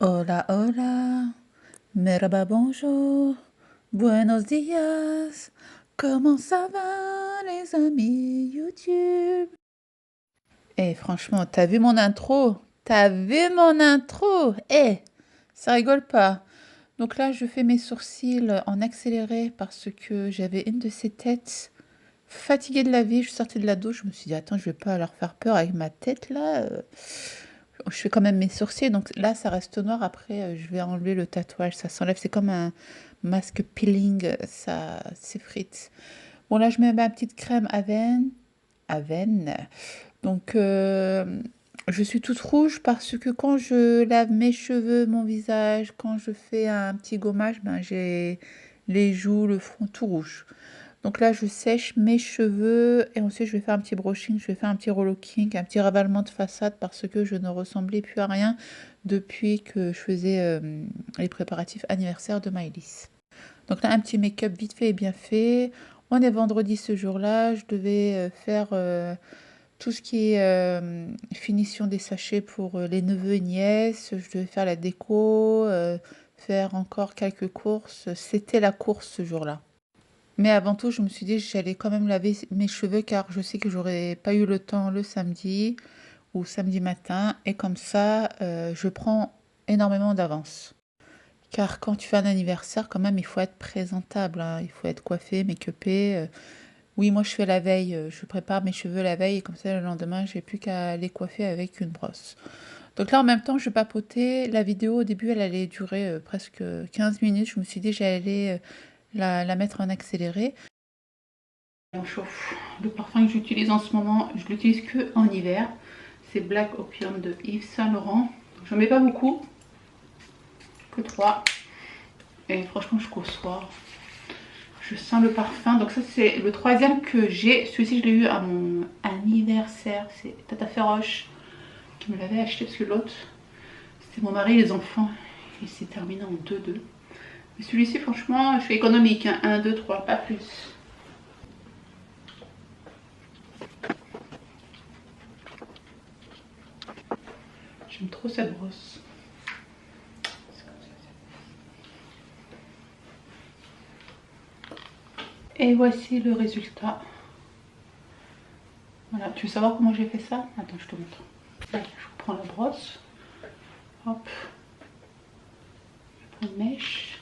Hola, hola, merhaba, bonjour, buenos días, comment ça va les amis YouTube? Eh franchement, t'as vu mon intro? T'as vu mon intro? Eh, ça rigole pas. Donc là, je fais mes sourcils en accéléré parce que j'avais une de ces têtes fatiguée de la vie. Je sortais de la douche, je me suis dit, attends, je vais pas leur faire peur avec ma tête là. Je fais quand même mes sourcils, donc là ça reste noir. Après, je vais enlever le tatouage, ça s'enlève. C'est comme un masque peeling, ça s'effrite. Bon, là je mets ma petite crème Aven. Donc, je suis toute rouge parce que quand je lave mes cheveux, mon visage, quand je fais un petit gommage, ben j'ai les joues, le front tout rouge. Donc là, je sèche mes cheveux et ensuite je vais faire un petit brushing, je vais faire un petit relooking, un petit ravalement de façade parce que je ne ressemblais plus à rien depuis que je faisais les préparatifs anniversaire de Maëlys. Donc là, un petit make-up vite fait et bien fait. On est vendredi ce jour-là, je devais faire tout ce qui est finition des sachets pour les neveux et nièces. Je devais faire la déco, faire encore quelques courses. C'était la course ce jour-là. Mais avant tout, je me suis dit que j'allais quand même laver mes cheveux car je sais que j'aurais pas eu le temps le samedi ou samedi matin. Et comme ça, je prends énormément d'avance. Car quand tu fais un anniversaire, quand même, il faut être présentable, hein. Il faut être coiffé, make-upé. Oui, moi, je fais la veille. Je prépare mes cheveux la veille et comme ça, le lendemain, j'ai plus qu'à les coiffer avec une brosse. Donc là, en même temps, je papotais. La vidéo, au début, elle allait durer presque 15 minutes. Je me suis dit que j'allais la mettre en accéléré. On chauffe. Le parfum que j'utilise en ce moment, je l'utilise que en hiver. C'est Black Opium de Yves Saint Laurent. J'en mets pas beaucoup, que 3. Et franchement, jusqu'au soir, je sens le parfum. Donc ça, c'est le troisième que j'ai. Celui-ci, je l'ai eu à mon anniversaire. C'est Tata Féroche qui me l'avait acheté parce que l'autre, c'était mon mari et les enfants. Et c'est terminé en 2-2. Mais celui-ci, franchement, je fais économique. Hein. 1, 2, 3, pas plus. J'aime trop cette brosse. Et voici le résultat. Voilà, tu veux savoir comment j'ai fait ça? Attends, je te montre. Là, je prends la brosse. Hop. Je prends une mèche.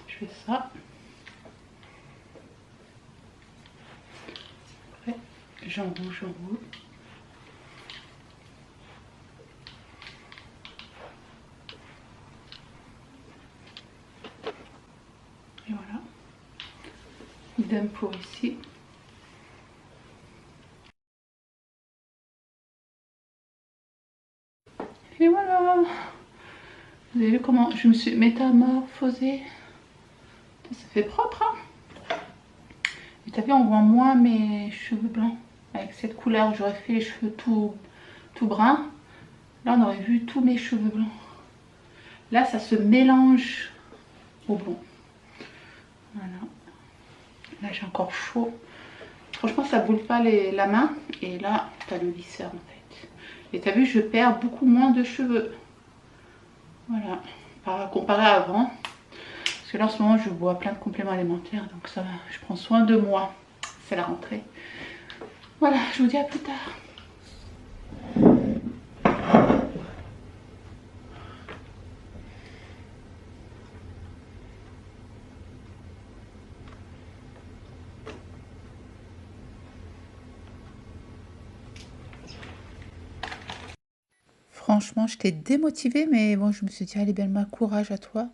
Je fais ça. Après, j'enroule, j'enroule. Et voilà. Idem pour ici. Et voilà. Vous avez vu comment je me suis métamorphosée? Ça fait propre, hein? Et t'as vu, on voit moins mes cheveux blancs. Avec cette couleur, j'aurais fait les cheveux tout bruns. Là, on aurait vu tous mes cheveux blancs. Là, ça se mélange au blond. Voilà. Là, j'ai encore chaud. Franchement, ça boule pas la main. Et là, t'as le lisseur, en fait. Et t'as vu, je perds beaucoup moins de cheveux. Voilà. Comparé à avant. Parce que là, en ce moment, je bois plein de compléments alimentaires. Donc ça va, je prends soin de moi. C'est la rentrée. Voilà, je vous dis à plus tard. Franchement, j'étais démotivée, mais bon, je me suis dit, allez, Belma, courage à toi.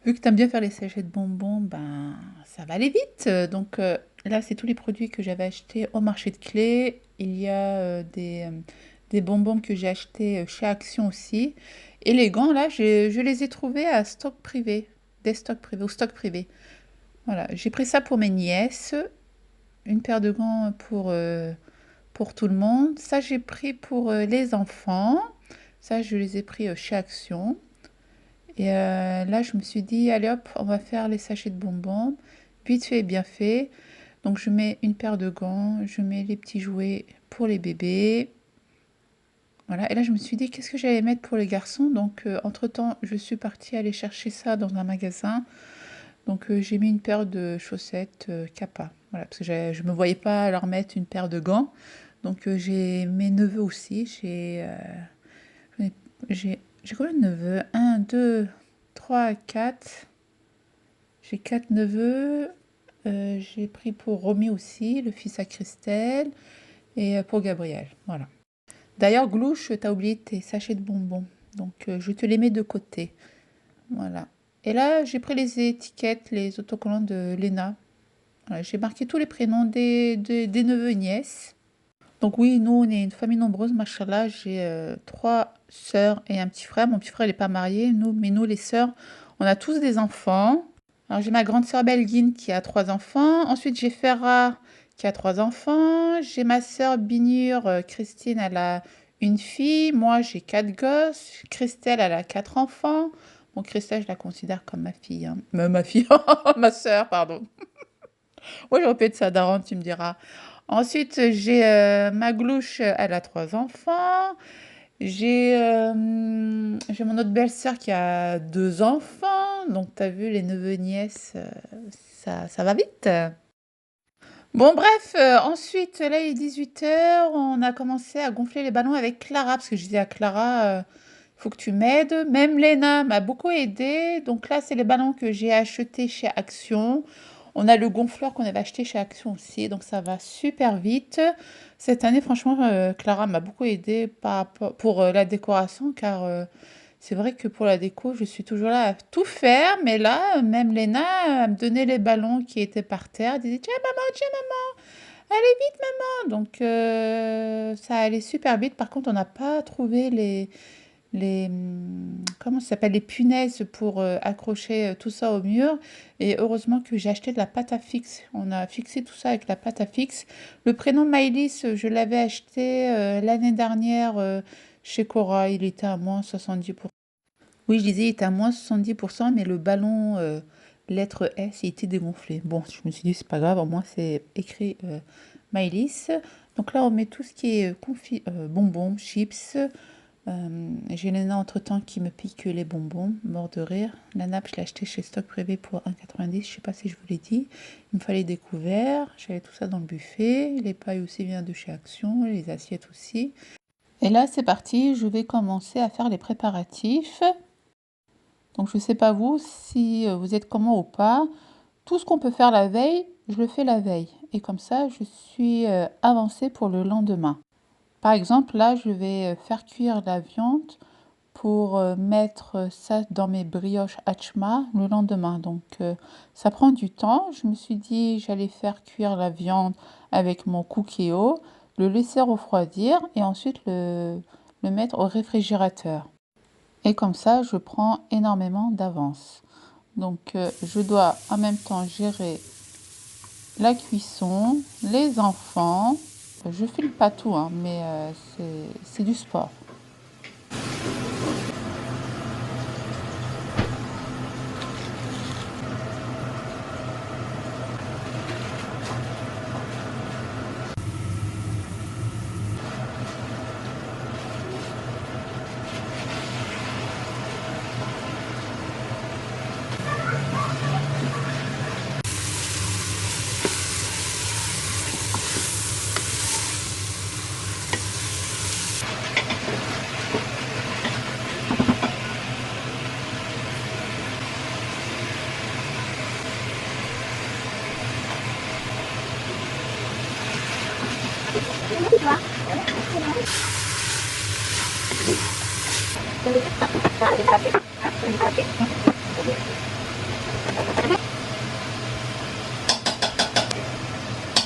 Vu que tu aimes bien faire les sachets de bonbons, ben, ça va aller vite. Donc là, c'est tous les produits que j'avais achetés au marché de clés. Il y a des bonbons que j'ai achetés chez Action aussi. Et les gants, là, je les ai trouvés à stock privé, des stocks privés, au stock privé. Voilà, j'ai pris ça pour mes nièces, une paire de gants pour tout le monde. Ça, j'ai pris pour les enfants. Ça, je les ai pris chez Action. Et là, je me suis dit, allez hop, on va faire les sachets de bonbons. Vite fait et bien fait. Donc, je mets une paire de gants, je mets les petits jouets pour les bébés. Voilà, et là je me suis dit qu'est-ce que j'allais mettre pour les garçons. Donc entre-temps, je suis partie aller chercher ça dans un magasin. Donc j'ai mis une paire de chaussettes Kappa. Voilà, parce que je me voyais pas leur mettre une paire de gants. Donc j'ai mes neveux aussi. J'en ai- j'ai combien de neveux? Un, 2, 3, 4. J'ai 4 neveux. J'ai pris pour Romy aussi, le fils à Christelle, et pour Gabriel. Voilà. D'ailleurs, Glouche, t'as oublié tes sachets de bonbons. Donc, je te les mets de côté. Voilà. Et là, j'ai pris les étiquettes, les autocollants de Léna. Voilà, j'ai marqué tous les prénoms des neveux et nièces. Donc oui, nous, on est une famille nombreuse, machallah. J'ai 3 sœurs et un petit frère. Mon petit frère, il n'est pas marié. Mais nous, les sœurs, on a tous des enfants. Alors, j'ai ma grande sœur Belguine qui a 3 enfants. Ensuite, j'ai Ferra qui a 3 enfants. J'ai ma sœur Binure, Christine, elle a une fille. Moi, j'ai 4 gosses. Christelle, elle a 4 enfants. Bon, Christelle, je la considère comme ma fille, hein. Ma fille, ma sœur, pardon. Moi, je répète ça, Daron, tu me diras. Ensuite, j'ai ma Glouche, elle a 3 enfants. J'ai mon autre belle-sœur qui a 2 enfants. Donc, tu as vu, les neveux et nièces, ça va vite. Bon, bref, ensuite, là, il est 18 h. On a commencé à gonfler les ballons avec Clara. Parce que je disais à Clara, il faut que tu m'aides. Même Léna m'a beaucoup aidé. Donc là, c'est les ballons que j'ai achetés chez Action. On a le gonfleur qu'on avait acheté chez Action aussi, donc ça va super vite. Cette année, franchement, Clara m'a beaucoup aidé pour la décoration, car c'est vrai que pour la déco, je suis toujours là à tout faire, mais là, même Léna, elle me donnait les ballons qui étaient par terre, elle disait, tiens maman, allez vite maman. Donc ça allait super vite. Par contre, on n'a pas trouvé comment ça s'appelle, les punaises pour accrocher tout ça au mur. Et heureusement que j'ai acheté de la pâte à fixe. On a fixé tout ça avec la pâte à fixe. Le prénom Maïlis, je l'avais acheté l'année dernière chez Cora. Il était à moins 70%. Oui, je disais, il était à moins 70%, mais le ballon lettre S, il était dégonflé. Bon, je me suis dit, c'est pas grave, au moins c'est écrit Maïlis. Donc là, on met tout ce qui est bonbons, chips. J'ai Léna entre-temps qui me pique les bonbons, mort de rire. La nappe, je l'ai acheté chez Stock Privé pour 1,90. Je sais pas si je vous l'ai dit. Il me fallait des couverts. J'avais tout ça dans le buffet. Les pailles aussi viennent de chez Action. Les assiettes aussi. Et là, c'est parti. Je vais commencer à faire les préparatifs. Donc, je ne sais pas vous si vous êtes comment ou pas. Tout ce qu'on peut faire la veille, je le fais la veille. Et comme ça, je suis avancée pour le lendemain. Par exemple, là, je vais faire cuire la viande pour mettre ça dans mes brioches Hatchma le lendemain. Donc, ça prend du temps. Je me suis dit, j'allais faire cuire la viande avec mon cookéo, le laisser refroidir et ensuite le mettre au réfrigérateur. Et comme ça, je prends énormément d'avance. Donc, je dois en même temps gérer la cuisson, les enfants. Je filme pas tout, hein, mais c'est du sport.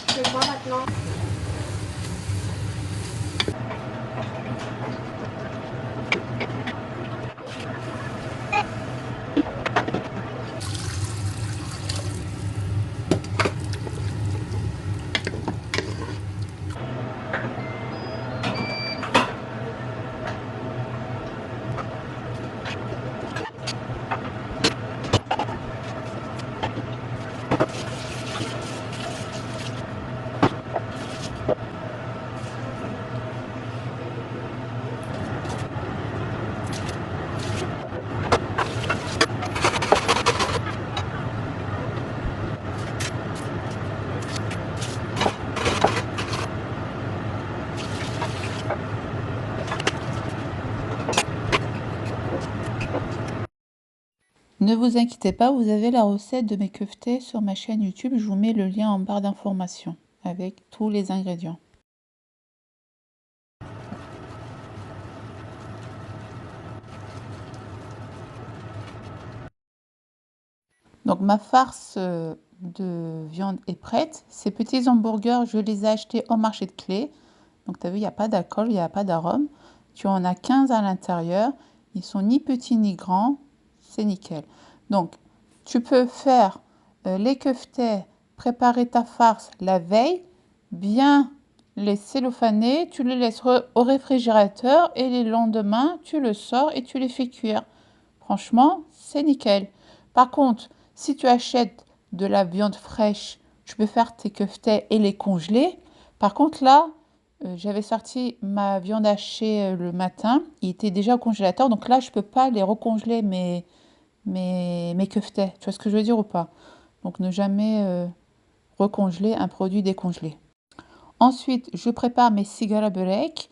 Je vois maintenant. Ne vous inquiétez pas, vous avez la recette de mes keftés sur ma chaîne YouTube. Je vous mets le lien en barre d'informations avec tous les ingrédients. Donc ma farce de viande est prête. Ces petits hamburgers, je les ai achetés au marché de Clé. Donc tu as vu, il n'y a pas d'alcool, il n'y a pas d'arôme. Tu en as 15 à l'intérieur. Ils sont ni petits ni grands. C'est nickel. Donc tu peux faire les keftés, préparer ta farce la veille, bien les cellophaner, tu les laisses au réfrigérateur et le lendemain, tu le sors et tu les fais cuire. Franchement, c'est nickel. Par contre, si tu achètes de la viande fraîche, tu peux faire tes keftés et les congeler. Par contre, là, j'avais sorti ma viande hachée le matin. Il était déjà au congélateur. Donc là, je ne peux pas les recongeler, mes keftés. Tu vois ce que je veux dire ou pas? Donc ne jamais recongeler un produit décongelé. Ensuite, je prépare mes sigara börek.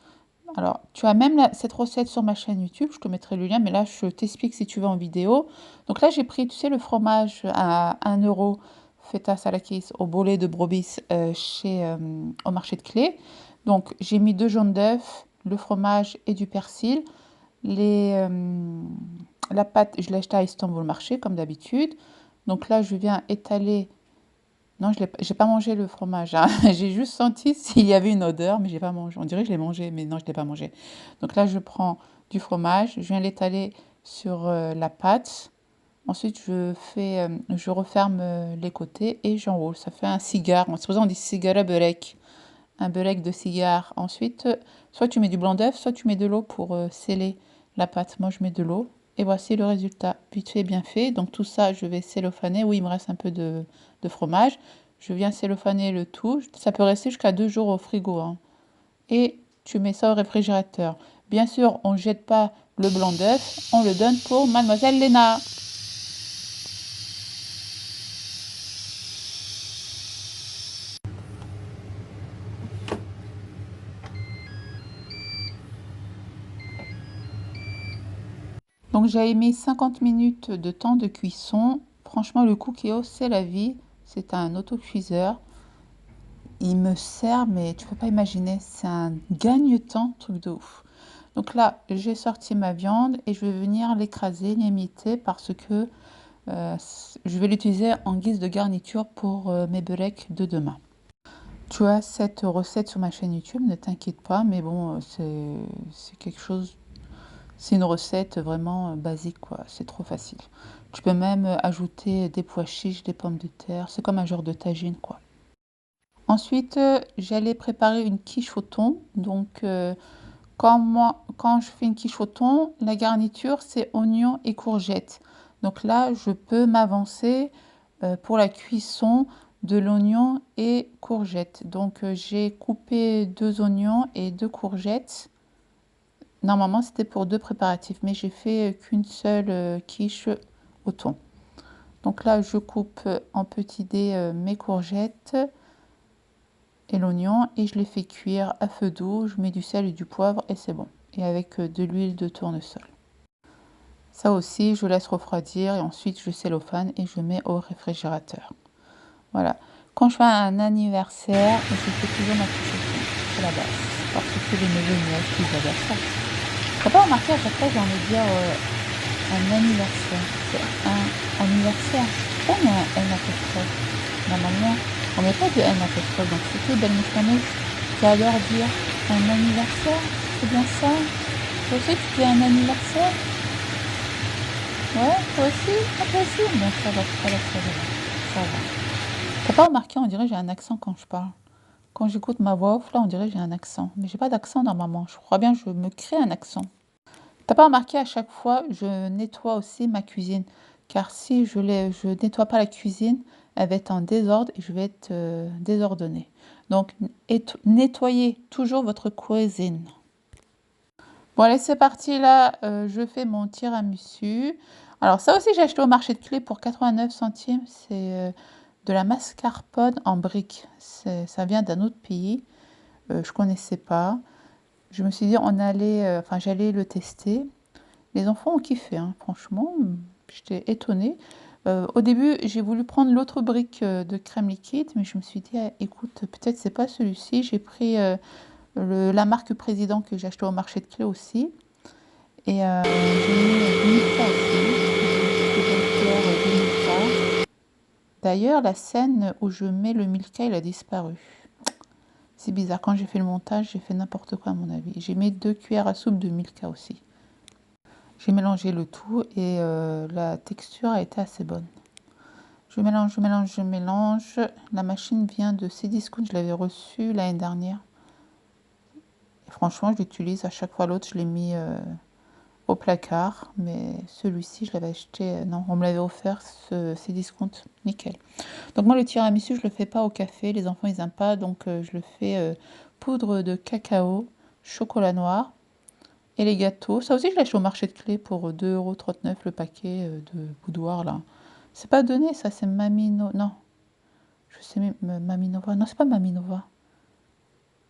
Alors, tu as même cette recette sur ma chaîne YouTube, je te mettrai le lien, mais là, je t'explique si tu veux en vidéo. Donc là, j'ai pris, tu sais, le fromage à 1 euro, feta salakis au bolet de brebis au marché de Clé. Donc, j'ai mis 2 jaunes d'œufs, le fromage et du persil. La pâte, je l'ai achetée à Istanbul Marché, comme d'habitude. Donc là, je viens étaler. Non, je n'ai pas mangé le fromage, hein. J'ai juste senti s'il y avait une odeur, mais je n'ai pas mangé. On dirait que je l'ai mangé, mais non, je ne l'ai pas mangé. Donc là, je prends du fromage, je viens l'étaler sur la pâte. Ensuite, je referme les côtés et j'enroule. Ça fait un cigare. C'est pour ça qu'on dit cigare börek. Un börek de cigare. Ensuite, soit tu mets du blanc d'œuf, soit tu mets de l'eau pour sceller la pâte. Moi, je mets de l'eau. Et voici le résultat. Vite fait, bien fait. Donc tout ça, je vais cellophaner. Oui, il me reste un peu de fromage. Je viens cellophaner le tout. Ça peut rester jusqu'à 2 jours au frigo, hein. Et tu mets ça au réfrigérateur. Bien sûr, on ne jette pas le blanc d'œuf. On le donne pour Mademoiselle Léna. Donc j'avais mis 50 minutes de temps de cuisson. Franchement, le Cookéo, c'est la vie. C'est un autocuiseur. Il me sert, mais tu peux pas imaginer, c'est un gagne-temps, truc de ouf. Donc là, j'ai sorti ma viande et je vais venir l'écraser, l'imiter parce que je vais l'utiliser en guise de garniture pour mes beureks de demain. Tu as cette recette sur ma chaîne YouTube, ne t'inquiète pas, mais bon, c'est quelque chose, c'est une recette vraiment basique, quoi. C'est trop facile. Tu peux même ajouter des pois chiches, des pommes de terre, c'est comme un genre de tagine, quoi. Ensuite, j'allais préparer une quiche au thon. Donc, quand je fais une quiche au thon, la garniture, c'est oignons et courgettes. Donc là, je peux m'avancer pour la cuisson de l'oignon et courgettes. Donc, j'ai coupé 2 oignons et 2 courgettes. Normalement, c'était pour 2 préparatifs, mais j'ai fait qu'une seule quiche au thon. Donc là, je coupe en petits dés mes courgettes et l'oignon et je les fais cuire à feu doux. Je mets du sel et du poivre et c'est bon. Et avec de l'huile de tournesol. Ça aussi, je laisse refroidir et ensuite je cellophane et je mets au réfrigérateur. Voilà. Quand je fais un anniversaire, je fais toujours ma quiche au thon. C'est la base. Parce que les neveux et nièces, ils adorent ça. T'as pas remarqué à chaque fois, j'ai envie de dire un anniversaire. C'est un anniversaire. Pourquoi on met un N apostrophe? Normalement, on met pas de N apostrophe. Donc c'était Belle Mouche qui adore dire un anniversaire. C'est bien ça? Toi aussi, tu dis un anniversaire? Ouais, toi aussi? Ah, toi aussi? Bon, ça va, ça va, ça va. Ça va. T'as pas remarqué, on dirait que j'ai un accent quand je parle. Quand j'écoute ma voix off, là, on dirait que j'ai un accent. Mais j'ai pas d'accent normalement. Je crois bien que je me crée un accent. T'as pas remarqué, à chaque fois, je nettoie aussi ma cuisine. Car si je nettoie pas la cuisine, elle va être en désordre et je vais être désordonnée. Donc, nettoyez toujours votre cuisine. Bon, allez, c'est parti. Là, je fais mon tiramisu. Alors, ça aussi, j'ai acheté au marché de Clé pour 89 centimes. C'est de la mascarpone en briques. Ça vient d'un autre pays. Je connaissais pas. Je me suis dit, j'allais le tester. Les enfants ont kiffé, hein, franchement. J'étais étonnée. Au début, j'ai voulu prendre l'autre brique de crème liquide, mais je me suis dit, ah, écoute, peut-être c'est pas celui-ci. J'ai pris la marque Président que j'ai acheté au marché de clés aussi. Et j'ai mis Milka aussi. D'ailleurs, la scène où je mets le Milka, il a disparu. C'est bizarre, quand j'ai fait le montage, j'ai fait n'importe quoi à mon avis. J'ai mis 2 cuillères à soupe de Milka aussi. J'ai mélangé le tout et la texture a été assez bonne. Je mélange, je mélange, je mélange. La machine vient de Cdiscount, je l'avais reçue l'année dernière. Et franchement, je l'utilise à chaque fois. L'autre, je l'ai mis au placard, mais celui-ci, je l'avais acheté. Non, on me l'avait offert, ce Cdiscount, nickel. Donc moi, le tiramisu, je le fais pas au café. Les enfants, ils n'aiment pas, donc je le fais poudre de cacao, chocolat noir. Et les gâteaux, ça aussi je l'ai acheté au marché de clés pour 2,39 € le paquet de boudoir là. C'est pas donné ça, c'est Mamino. Non, je sais même Maminova. Non, c'est pas Maminova.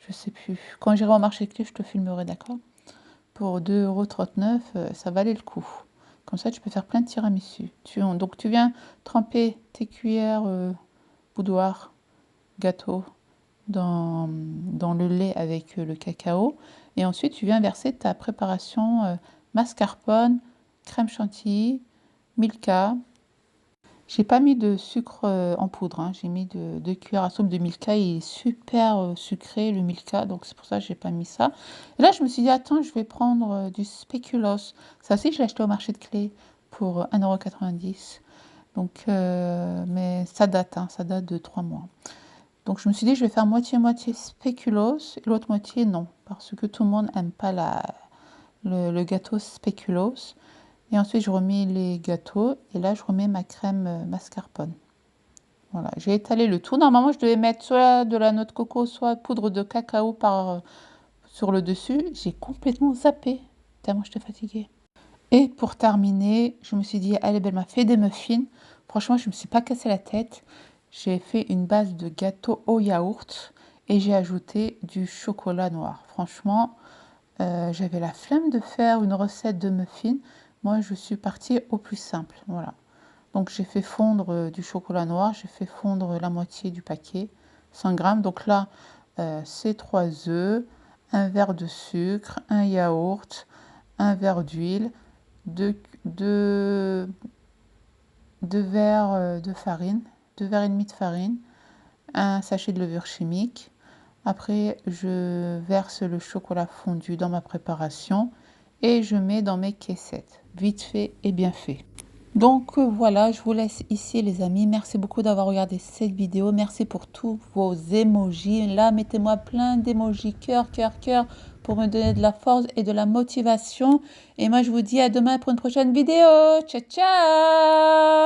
Je sais plus. Quand j'irai au marché de clés, je te filmerai, d'accord? Pour 2,39 €, ça valait le coup. Comme ça, tu peux faire plein de tiramisu. Donc tu viens tremper tes cuillères boudoir, gâteau dans le lait avec le cacao. Et ensuite, tu viens verser ta préparation mascarpone, crème chantilly, Milka. J'ai pas mis de sucre en poudre, hein. J'ai mis 2 cuillères à soupe de Milka. Il est super sucré, le Milka, donc c'est pour ça que j'ai pas mis ça. Et là, je me suis dit, attends, je vais prendre du spéculoos. Ça aussi, je l'ai acheté au marché de clés pour 1,90 €. Donc, mais ça date, hein, ça date de 3 mois. Donc je me suis dit, je vais faire moitié-moitié spéculoos et l'autre moitié non, parce que tout le monde n'aime pas le gâteau spéculoos. Et ensuite, je remets les gâteaux et là, je remets ma crème mascarpone. Voilà, j'ai étalé le tout. Normalement, je devais mettre soit de la noix de coco, soit poudre de cacao sur le dessus. J'ai complètement zappé, tellement j'étais fatiguée. Et pour terminer, je me suis dit, allez, elle m'a fait des muffins. Franchement, je ne me suis pas cassé la tête. J'ai fait une base de gâteau au yaourt et j'ai ajouté du chocolat noir. Franchement, j'avais la flemme de faire une recette de muffins. Moi, je suis partie au plus simple. Voilà. Donc, j'ai fait fondre du chocolat noir. J'ai fait fondre la moitié du paquet, 100 grammes. Donc là, c'est 3 œufs, un verre de sucre, un yaourt, un verre d'huile, 2 verres de farine, 2 verres et demi de farine, un sachet de levure chimique. Après, je verse le chocolat fondu dans ma préparation et je mets dans mes caissettes. Vite fait et bien fait. Donc voilà, je vous laisse ici les amis. Merci beaucoup d'avoir regardé cette vidéo. Merci pour tous vos emojis. Là, mettez-moi plein d'emojis, cœur, cœur, cœur, pour me donner de la force et de la motivation. Et moi, je vous dis à demain pour une prochaine vidéo. Ciao, ciao!